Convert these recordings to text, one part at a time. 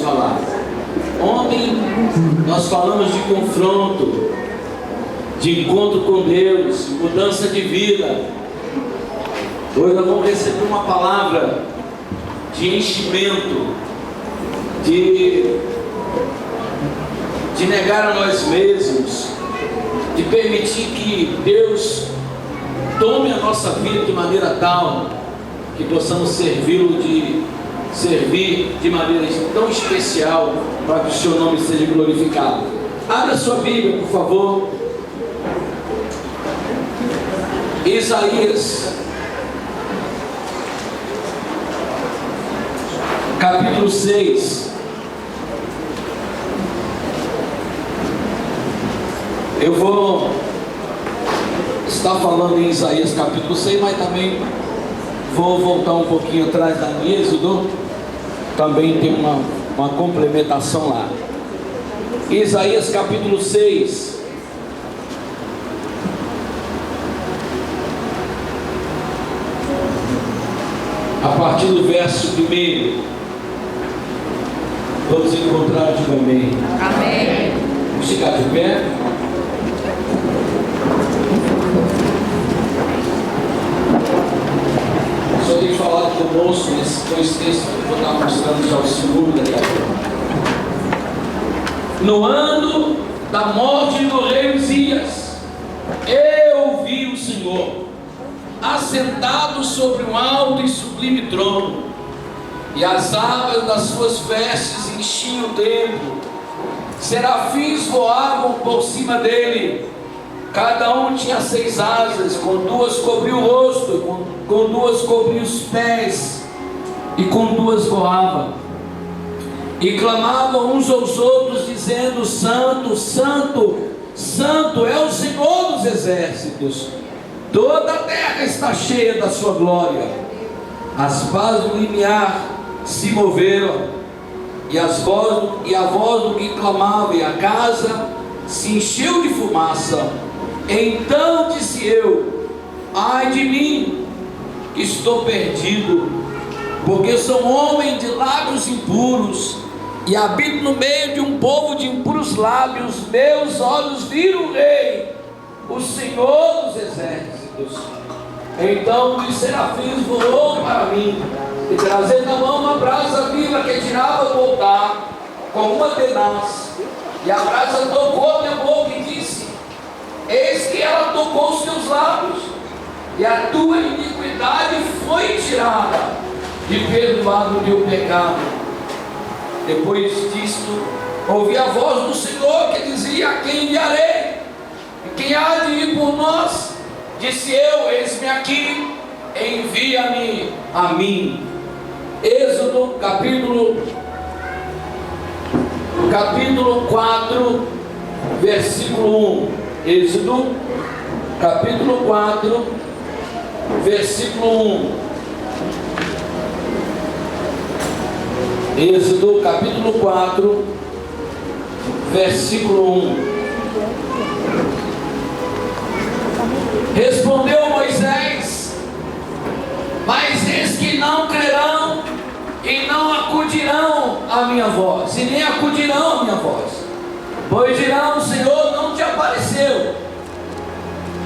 falar. Ontem nós falamos de confronto, de encontro com Deus, mudança de vida. Hoje nós vamos receber uma palavra de enchimento, de negar a nós mesmos, de permitir que Deus tome a nossa vida de maneira tal que possamos servir de maneira tão especial, para que o seu nome seja glorificado. Abra sua Bíblia, por favor. Isaías capítulo 6. Eu vou estar falando em Isaías capítulo 6, mas também vou voltar um pouquinho atrás da Êxodo. Também tem uma complementação lá. Isaías capítulo 6. A partir do verso 1. Vamos encontrar, diga amém. Amém. Vamos ficar de pé. Só tem falado conosco nesses dois textos que eu vou estar mostrando já o segundo daqui a pouco. No ano da morte do rei Uzias, eu vi o Senhor assentado sobre um alto e sublime trono, e as abas das suas vestes enchiam o templo. Serafins voavam por cima dele, cada um tinha 6 asas, com 2 cobria o rosto, com 2 cobria os pés, e com 2 voava. E clamavam uns aos outros, dizendo: Santo, Santo, Santo é o Senhor dos exércitos, toda a terra está cheia da sua glória. As pás do limiar se moveram, e a voz do que clamava, e a casa se encheu de fumaça. Então disse eu: ai de mim, estou perdido, porque sou homem de lábios impuros, e habito no meio de um povo de impuros lábios. Meus olhos viram o Rei, o Senhor dos exércitos. Então um dos serafins voou para mim, e trazendo na mão uma brasa viva que tirava do altar com uma tenaz, e a brasa tocou a minha boca e disse: eis que ela tocou os teus lábios, e a tua iniquidade foi tirada, e perdoado o teu pecado. Depois disto, ouvi a voz do Senhor que dizia: a quem enviarei? E quem há de ir por nós? Disse eu: eis-me aqui, envia-me a mim. Êxodo capítulo 4, versículo 1. Êxodo capítulo 4, versículo 1. Êxodo capítulo 4, versículo 1. Respondeu Moisés: mas eis que não crerão e não acudirão à minha voz, e nem acudirão à minha voz, pois dirão: o Senhor não te apareceu.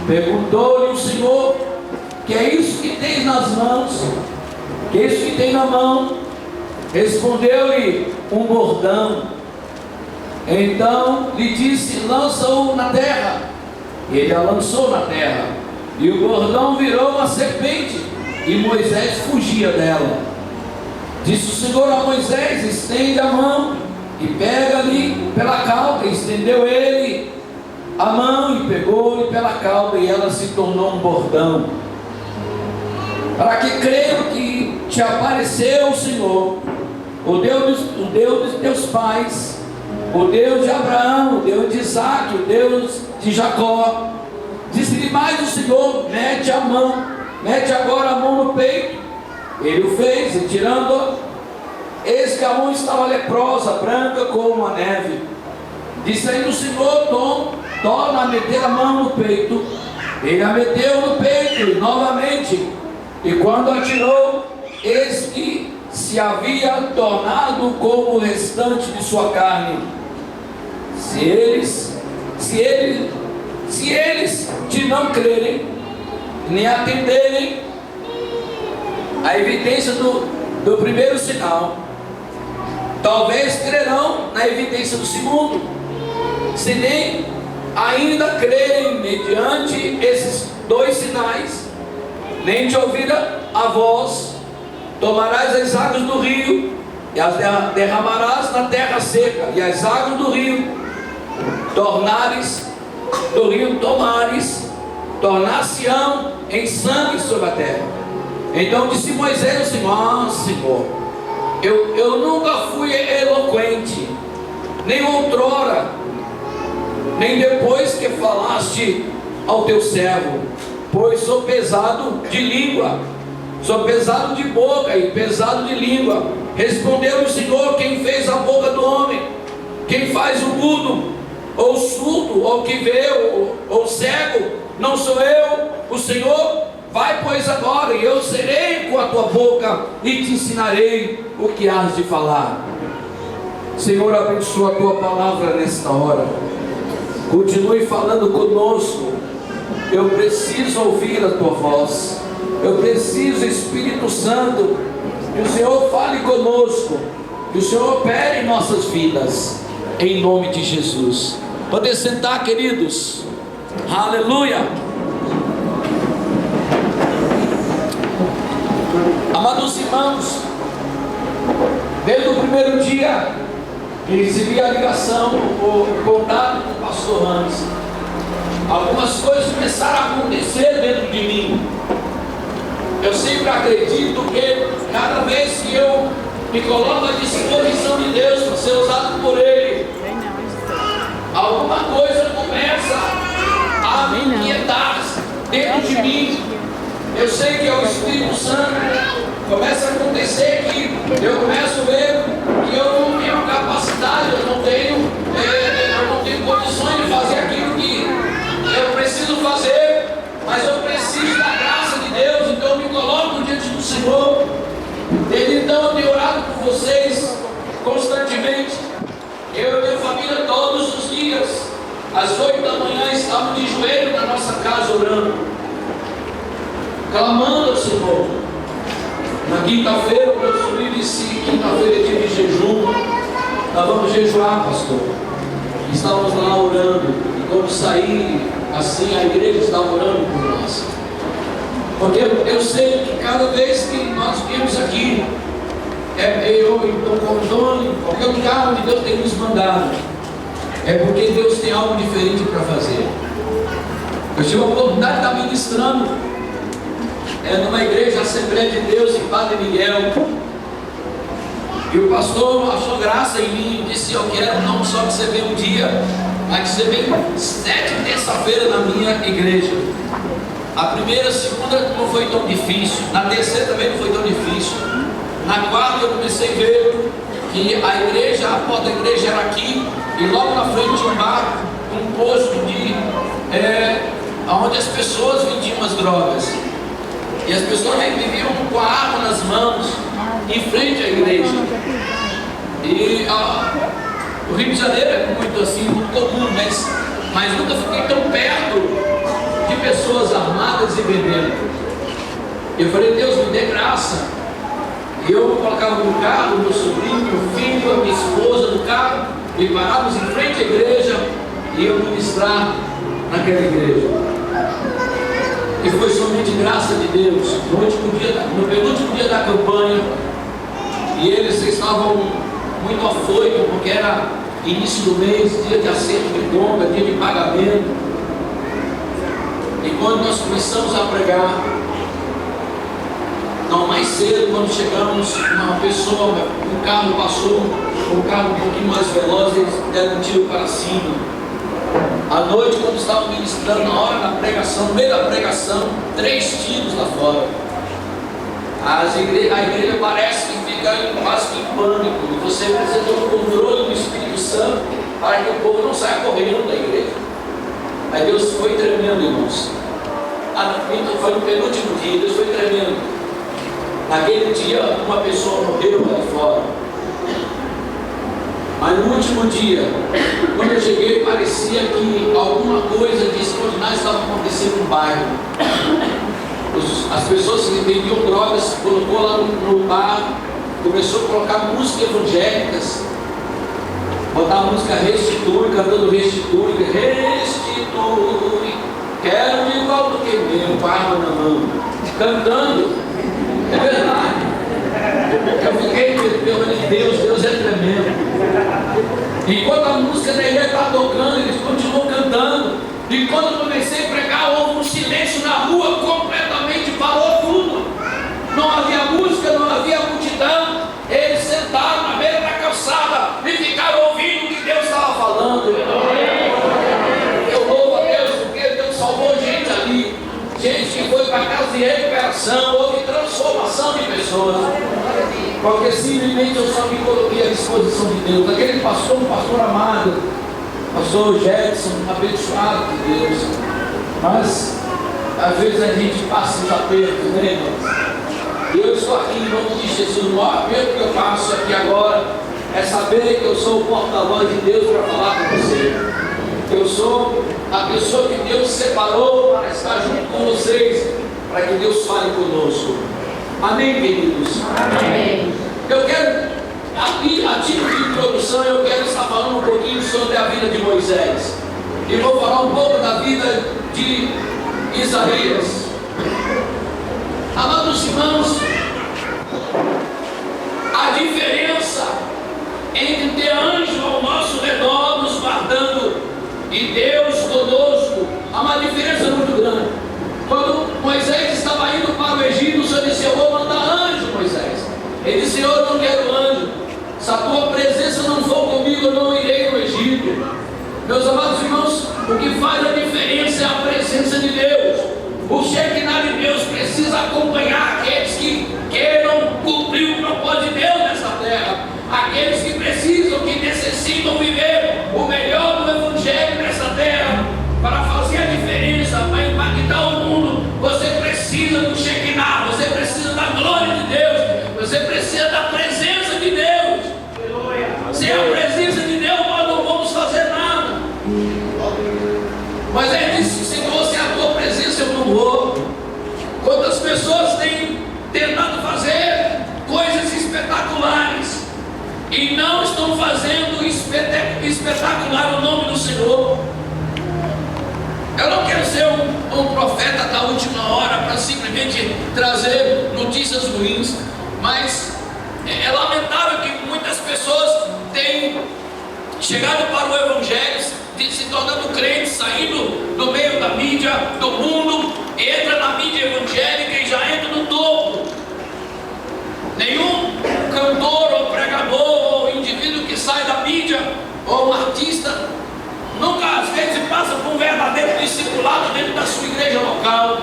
Perguntou-lhe o Senhor: que é isso que tens nas mãos? Que é isso que tem na mão? Respondeu-lhe: um bordão. Então lhe disse: lança-o na terra. Ele a lançou na terra, e o bordão virou uma serpente, e Moisés fugia dela. Disse o Senhor a Moisés: estende a mão e pega-lhe pela cauda. Estendeu ele a mão e pegou-lhe pela cauda, e ela se tornou um bordão. Para que creiam que te apareceu o Senhor, o Deus dos teus pais, o Deus de Abraão, o Deus de Isaac, o Deus de Jacó. Disse-lhe mais o Senhor: mete agora a mão no peito. Ele o fez, e tirando, eis que a mão estava leprosa, branca como a neve. Disse ainda o Senhor: torna a meter a mão no peito. Ele a meteu no peito novamente, e quando a tirou, eis que se havia tornado como o restante de sua carne. Se eles te não crerem, nem atenderem a evidência do primeiro sinal, talvez crerão na evidência do segundo. Se nem ainda crerem mediante esses dois sinais, nem te ouvira a voz, tomarás as águas do rio e as derramarás na terra seca, e as águas do rio tornar-se-ão em sangue sobre a terra. Então disse Moisés ao Senhor: Senhor, eu nunca fui eloquente, nem outrora, nem depois que falaste ao teu servo, pois sou pesado de língua, sou pesado de boca e pesado de língua. Respondeu o Senhor: quem fez a boca do homem? Quem faz o mudo, ou surdo, ou que vê, ou cego? Não sou eu, o Senhor? Vai, pois, agora, e eu serei com a tua boca e te ensinarei o que has de falar. Senhor, abençoa a tua palavra nesta hora. Continue falando conosco. Eu preciso ouvir a tua voz. Eu preciso, Espírito Santo, que o Senhor fale conosco, que o Senhor opere em nossas vidas, em nome de Jesus. Poder sentar, queridos. Aleluia. Amados irmãos, desde o primeiro dia que recebi a ligação, o contato com o pastor Hans, algumas coisas começaram a acontecer dentro de mim. Eu sempre acredito que cada vez que eu me coloco à disposição de Deus para ser usado por Ele, alguma coisa começa a me inquietar dentro de mim. Eu sei que é o Espírito Santo. Começa a acontecer que eu começo a ver que eu não tenho capacidade, eu não tenho condições de fazer aquilo que eu preciso fazer, mas eu preciso da graça de Deus. Então eu me coloco diante do Senhor. Desde então eu tenho orado por vocês constantemente. Eu e minha família todos os dias, às 8 da manhã, estávamos de joelho na nossa casa orando, clamando ao Senhor. Na quinta-feira, o meu sobrinho disse: quinta-feira é dia de jejum, nós vamos jejuar, pastor. Estávamos lá orando, e quando saí, assim, a igreja estava orando por nós. Porque eu sei que cada vez que nós viemos aqui, eu em qualquer lugar onde Deus tem nos mandado, é porque Deus tem algo diferente para fazer. Eu tive a oportunidade de estar ministrando numa igreja, Assembleia de Deus, em Padre Miguel, e o pastor achou graça em mim e disse: eu quero não só que você venha um dia, mas que você venha 7 terça-feira na minha igreja. A primeira, a segunda não foi tão difícil, na terceira também não foi tão difícil, na quarta eu comecei a ver que a igreja, a porta da igreja era aqui, e logo na frente tinha um bar, um posto onde as pessoas vendiam as drogas. E as pessoas viviam com a arma nas mãos, em frente à igreja. E o Rio de Janeiro é muito assim, muito comum, mas nunca fiquei tão perto de pessoas armadas e vendendo. Eu falei: Deus, me dê graça. E eu colocava no carro, meu sobrinho, meu filho, a minha esposa no carro, e parávamos em frente à igreja e ia ministrar naquela igreja. E foi somente graça de Deus. No penúltimo dia da campanha, e eles estavam muito afoitos, porque era início do mês, dia de acerto de conta, dia de pagamento. E quando nós começamos a pregar, não, mais cedo, quando chegamos, uma pessoa, um carro passou, um carro um pouquinho mais veloz, eles deram um tiro para cima. À noite, quando estavam ministrando, na hora da pregação, no meio da pregação, 3 tiros lá fora. A igreja parece que fica quase que em pânico, e você precisa ter um controle do Espírito Santo para que o povo não saia correndo da igreja. Aí Deus foi tremendo, irmãos. Foi no penúltimo dia, Deus foi tremendo. Naquele dia, uma pessoa morreu lá fora. Mas no último dia, quando eu cheguei, parecia que alguma coisa de extraordinário estava acontecendo no bairro. As pessoas que vendiam drogas, colocou lá no bar, começou a colocar músicas evangélicas, botar a música Restitui, cantando Restitui, Restitui, quero de igual do que meu, com a arma na mão, cantando. É verdade. Eu fiquei, meu Deus, Deus é tremendo. Enquanto a música da igreja está tocando, eles continuam cantando. E quando eu comecei a pregar, houve um silêncio na rua, completamente parou tudo. Não havia música, não havia multidão. Eles sentaram na beira da calçada e ficaram ouvindo o que Deus estava falando. Eu louvo a Deus porque Deus salvou gente ali. Gente que foi para casa de recuperação, houve transformação de pessoas. Porque simplesmente eu só me coloquei à disposição de Deus. Aquele pastor, um pastor amado, pastor Jetson, abençoado de Deus. Mas às vezes a gente passa os apertos, né, irmãos? Eu estou aqui em nome de Jesus. O maior aperto que eu passo aqui agora é saber que eu sou o porta-voz de Deus para falar com você. Eu sou a pessoa que Deus separou para estar junto com vocês, para que Deus fale conosco. Amém, queridos? Amém. Eu quero, aqui, a título de introdução, eu quero estar falando um pouquinho sobre a vida de Moisés. E vou falar um pouco da vida de Isaías. Amados irmãos, a diferença entre ter anjo ao nosso redor nos guardando e Deus conosco, há uma diferença muito grande. Quando Moisés estava indo para o Egito, o Senhor disse: eu vou mandar anjo, Moisés. Ele disse: Senhor, eu não quero anjo. Se a tua presença não for comigo, eu não irei no Egito. Meus amados irmãos, o que faz a diferença é a presença de Deus. O Shekinah de Deus precisa acompanhar aqueles que queiram cumprir o propósito de Deus nessa terra. Aqueles que precisam, que necessitam viver o melhor do Evangelho nessa terra, para fazer a diferença, para impactar o mundo. Você precisa do Shekinah, você precisa da glória de Deus, você precisa da presença de Deus. Sem a presença de Deus, nós não vamos fazer nada. Mas ele disse: Senhor, sem a tua presença eu não vou. Quantas pessoas têm tentado fazer coisas espetaculares e não estão fazendo espetacular o nome do Senhor? Eu não quero ser um profeta da última hora para simplesmente trazer notícias ruins, mas é lamentável que muitas pessoas têm chegado para o Evangelho, se tornando crentes, saindo do meio da mídia, do mundo, entra na mídia evangélica e já entra no topo. Nenhum cantor ou pregador ou indivíduo que sai da mídia ou um artista nunca às vezes passa por um verdadeiro discipulado dentro da sua igreja local.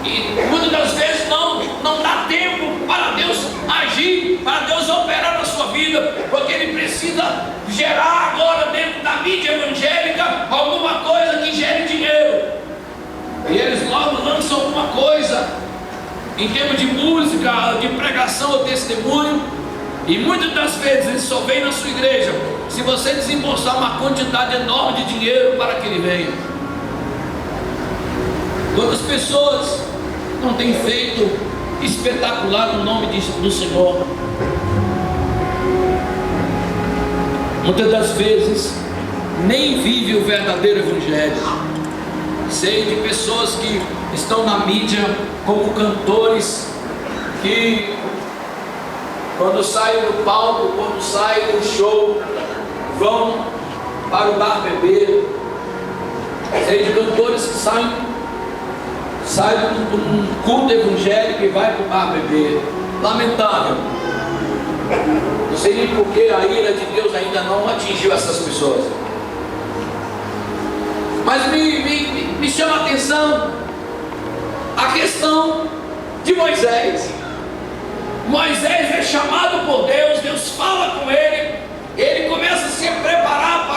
E muitas das vezes não dá tempo para Deus agir, para Deus operar na sua vida, porque Ele precisa gerar agora dentro da mídia evangélica alguma coisa que gere dinheiro. E eles logo lançam alguma coisa em termos de música, de pregação ou testemunho, e muitas das vezes ele só vem na sua igreja se você desembolsar uma quantidade enorme de dinheiro para que ele venha. Quantas pessoas não têm feito espetacular no nome do Senhor? Muitas das vezes nem vive o verdadeiro evangelho. Sei de pessoas que estão na mídia como cantores que quando saem do palco, quando saem do show, vão para o bar beber. Sei de cantores que saem de um culto evangélico e vai para o bar beber. Lamentável. Não sei nem porque a ira de Deus ainda não atingiu essas pessoas. Mas me chama a atenção a questão de Moisés. Moisés é chamado por Deus, Deus fala com ele, ele começa a se preparar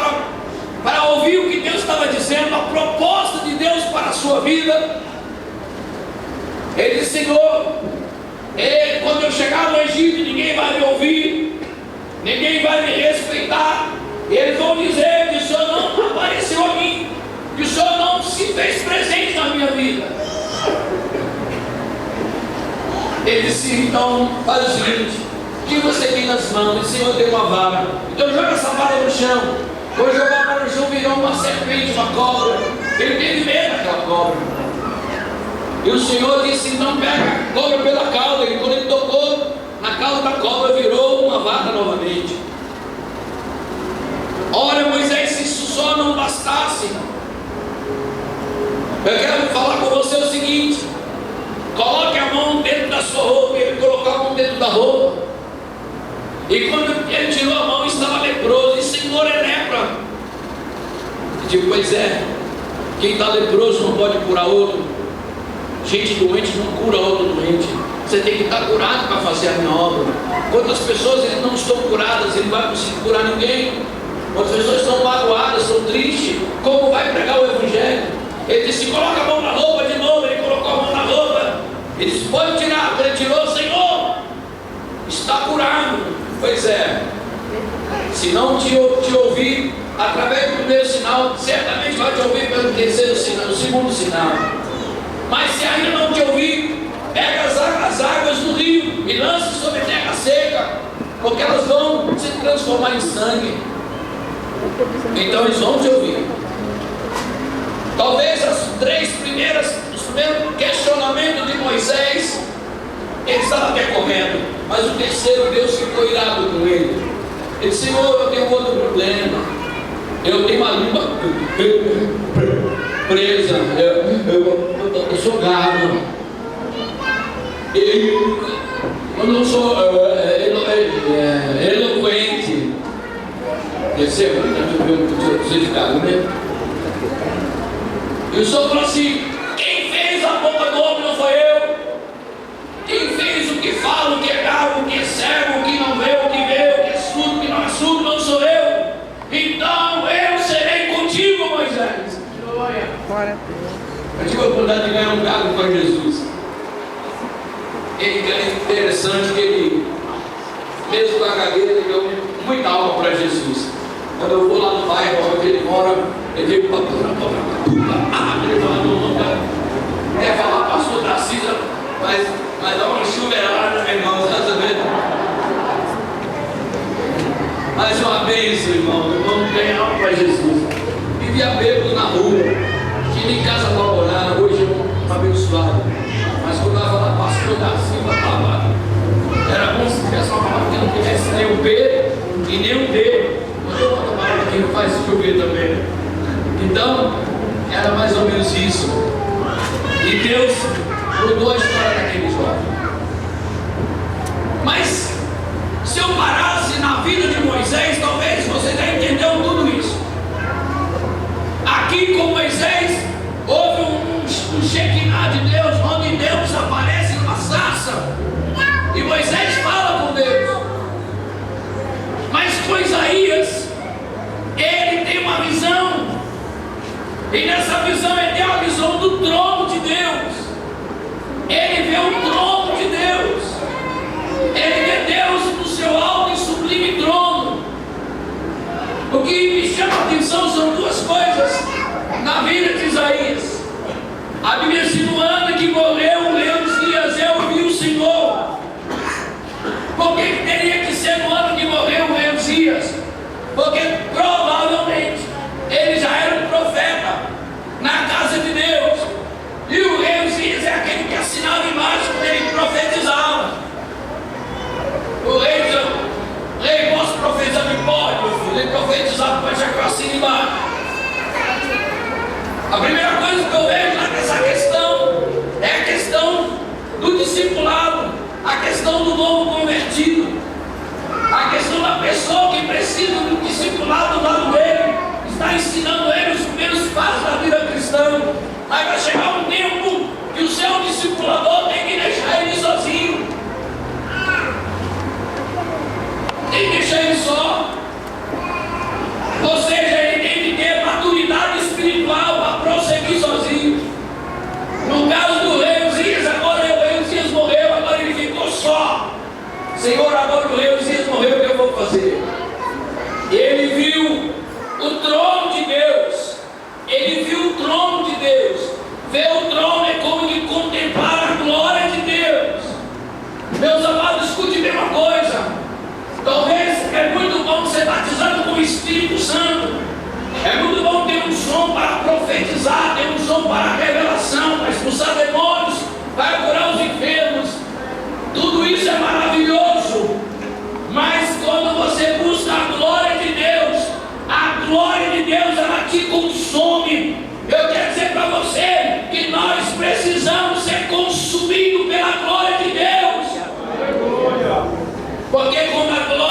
para ouvir o que Deus estava dizendo, a proposta de Deus para a sua vida. Ele disse: Senhor, Quando eu chegar no Egito, ninguém vai me ouvir, ninguém vai me respeitar. Eles vão dizer que o Senhor não apareceu a mim, que o Senhor não se fez presente na minha vida. Ele disse: então faz o seguinte, o que você tem nas mãos? O Senhor tem uma vara, então joga essa vara no chão. Quando jogar a vara no chão, virou uma serpente, uma cobra. Ele teve medo daquela cobra. E o Senhor disse: então pega a cobra pela cauda. E quando ele tocou na cauda da cobra, virou uma vaca novamente. Olha, Moisés, se isso só não bastasse, eu quero falar com você o seguinte: coloque a mão dentro da sua roupa. Ele colocou a mão dentro da roupa, e quando ele tirou a mão, estava leproso. E Senhor, é lepra. Eu digo: pois é, quem está leproso não pode curar outro. Gente doente não cura outro doente. Você tem que estar curado para fazer a minha obra. Quantas pessoas ele não estão curadas, ele não vai conseguir curar ninguém. Quantas pessoas estão magoadas, estão tristes, como vai pregar o Evangelho? Ele disse: coloca a mão na roupa de novo. Ele colocou a mão na roupa. Ele disse: pode tirar. Quando ele tirou: Senhor, está curado. Pois é, se não te ouvir através do primeiro sinal, certamente vai te ouvir pelo terceiro sinal, o segundo sinal. Mas se ainda não te ouvir, pega as águas do rio e lance sobre a terra seca, porque elas vão se transformar em sangue. Então eles vão te ouvir. Talvez os primeiros questionamentos de Moisés, ele estava percorrendo, mas o terceiro, Deus ficou irado com ele. Ele disse: Senhor, eu tenho outro problema. Eu tenho uma língua presa. Eu sou gado. Eu não sou eloquente. Deve ser muito gado, né? E o Senhor falou assim: quem fez a boca do homem não foi eu. Quem fez o que fala, o que é gago, o que é cego, o que não vê, o que vê, o que é surdo, o que não é surdo, não sou eu. Então eu serei contigo, Moisés. Eu tive a oportunidade de ganhar um carro com Jesus. Ele é interessante que ele, mesmo com a gagueira, ele deu muita alma para Jesus. Quando eu vou lá no bairro onde ele mora, ele digo: ele fala: não quer falar pastor da Cisa, mas dá uma chuveirada, meu irmão, tá sabendo? Mas uma bênção, irmão. Vamos ganhar alma para Jesus. Vivia bêbado na rua, tinha em casa para morar. Hoje é um abençoado. Mas quando eu falar pastor da Silva, era bom se tivesse uma palavra que não tivesse nem o B e nem o D. Mas eu boto a palavra que não faz chover também. Então, era mais ou menos isso. E Deus mudou a história daquele jovem. Mas, se eu parasse na vida de Moisés, talvez você já entendeu tudo isso. Aqui com Moisés, houve um Shekinah de Deus, onde Deus aparece numa sarça. E Moisés fala com Deus. Mas com Isaías, ele tem uma visão. E nessa visão ele tem a visão do trono de Deus. Ele vê o trono de Deus. Ele vê Deus no seu alto e sublime trono. O que me chama a atenção são duas coisas na vida de Isaías. A Bíblia diz: no ano que morreu o rei Uzias, eu vi o Senhor. Por que teria que ser no ano que morreu o rei Uzias? Porque provavelmente ele já era um profeta na casa de Deus. E o rei Uzias é aquele que assinava embaixo quando ele profetizava. O rei diz: rei, posso profetizar? Me pode, meu filho. Ele profetizava, mas já que eu assino embaixo. A primeira coisa que eu vejo nessa questão é a questão do discipulado, a questão do novo convertido, a questão da pessoa que precisa do discipulado do lado dele, está ensinando ele os primeiros passos da vida cristã. Mas vai chegar um tempo que o seu discipulador tem que deixar ele sozinho, tem que deixar ele só. Ou seja, ele tem que ter maturidade espiritual para prosseguir sozinho. No caso do rei Uzias, agora o rei Uzias morreu, agora ele ficou Senhor, agora o rei Uzias morreu, o que eu vou fazer? Ele viu o trono de Deus. Ele viu o trono de Deus. Ver o trono é como de contemplar a glória de Deus. Meus amados, escute bem uma coisa. Talvez é muito bom ser batizado com o Espírito Santo. É muito bom ter um som para profetizar, ter um som para revelação, para expulsar demônios, para curar os enfermos. Tudo isso é maravilhoso. Mas quando você busca a glória de Deus, a glória de Deus ela te consome